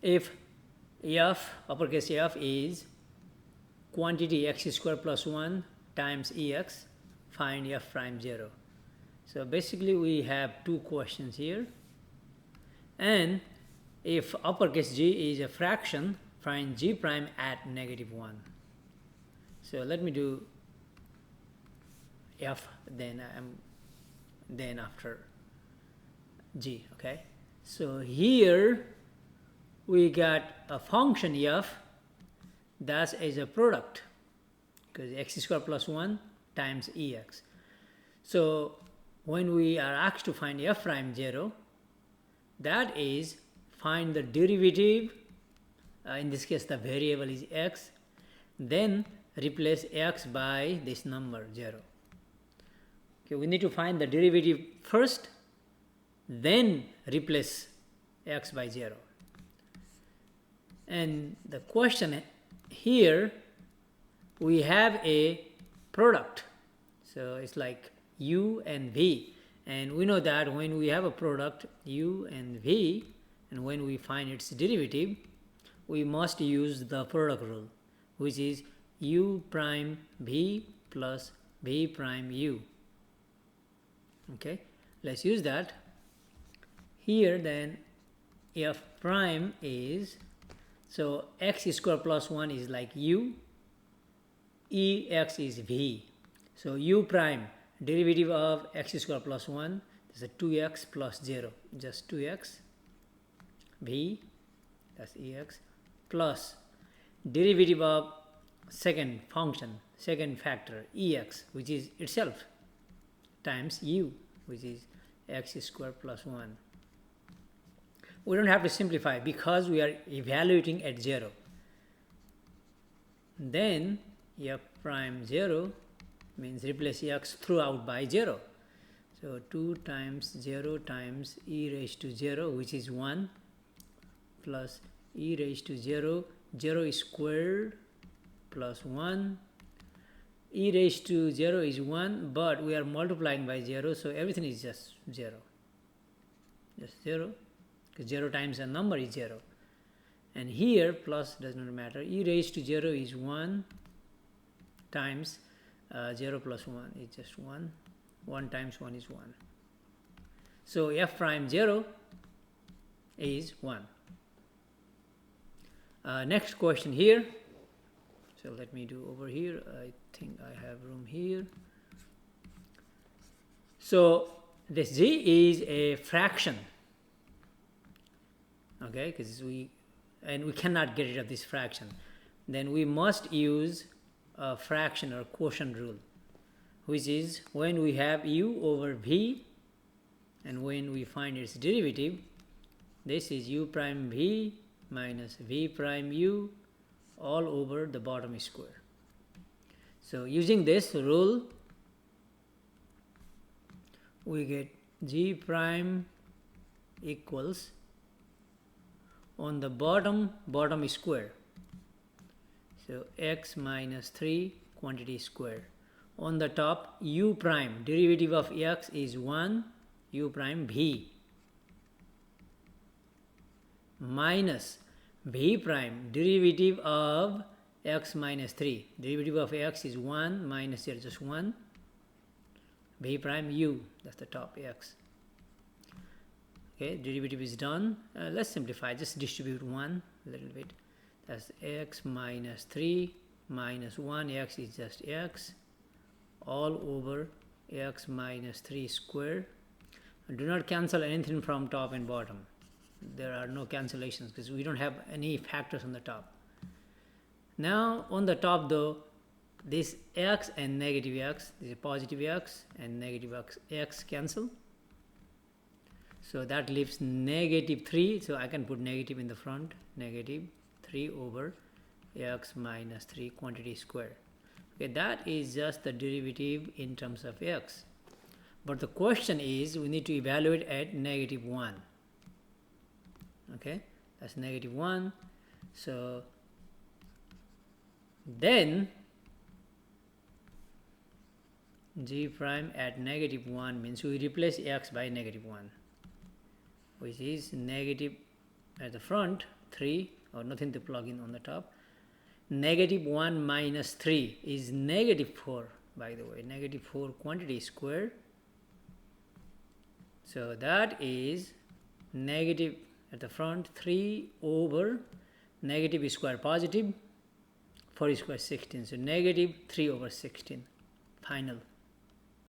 if f, uppercase f, is quantity x square plus 1 times ex, find f prime 0. So basically we have two questions here. And if uppercase g is a fraction, find g prime at -1. So let me do f, then after g. Okay, so here we got a function f that is a product, because x square plus 1 times ex. So when we are asked to find f prime 0, that is find the derivative, in this case the variable is x, then replace x by this number 0. Okay, we need to find the derivative first, then replace x by 0. And the question here, we have a product, so it's like u and v, and we know that when we have a product u and v, and when we find its derivative, we must use the product rule, which is u prime v plus v prime u. Okay, let's use that. Here then f prime is, so x square plus 1 is like u, ex is v. So u prime, derivative of x square plus 1 is a 2x plus 0, just 2x, v, that's ex, plus derivative of second function, second factor, ex, which is itself, times u, which is x square plus 1. We don't have to simplify because we are evaluating at 0. Then f prime 0 means replace x throughout by 0. So 2 times 0 times e raised to 0, which is 1, plus e raised to 0, 0 is squared plus 1. E raised to 0 is 1, but we are multiplying by 0, so everything is just 0. Just 0, because 0 times a number is 0. And here plus does not matter. E raised to 0 is 1 times 0 plus 1 is just 1. 1 times 1 is 1. So f prime 0 is 1. Next question here. So let me do over here. I think I have room here. So this g is a fraction. Okay, because we cannot get rid of this fraction. Then we must use a fraction or quotient rule, which is when we have u over v, and when we find its derivative, this is u prime v minus v prime u all over the bottom square. So using this rule, we get g prime equals, on the bottom square, so x minus 3 quantity square. On the top, u prime, derivative of x is 1, u prime v, minus v prime, derivative of x minus 3, derivative of x is 1 minus here just 1, v prime u, that's the top x. Okay, derivative is done. Let's simplify, just distribute 1 a little bit. That's x minus 3 minus 1, x is just x, all over x minus 3 square. Do not cancel anything from top and bottom. There are no cancellations because we don't have any factors on the top. Now on the top though, this x and negative x, this is positive x and negative x cancel. So that leaves negative 3, so I can put negative in the front, negative 3 over x minus 3 quantity square. Okay, that is just the derivative in terms of x. But the question is, we need to evaluate at -1. Okay, that's -1. So then g prime at -1 means we replace x by -1, which is negative at the front 3 or nothing to plug in on the top. Negative 1 minus 3 is negative 4, by the way. Negative 4 quantity squared. So that is negative at the front 3 over negative square positive 4 square 16. So negative 3 over 16 final.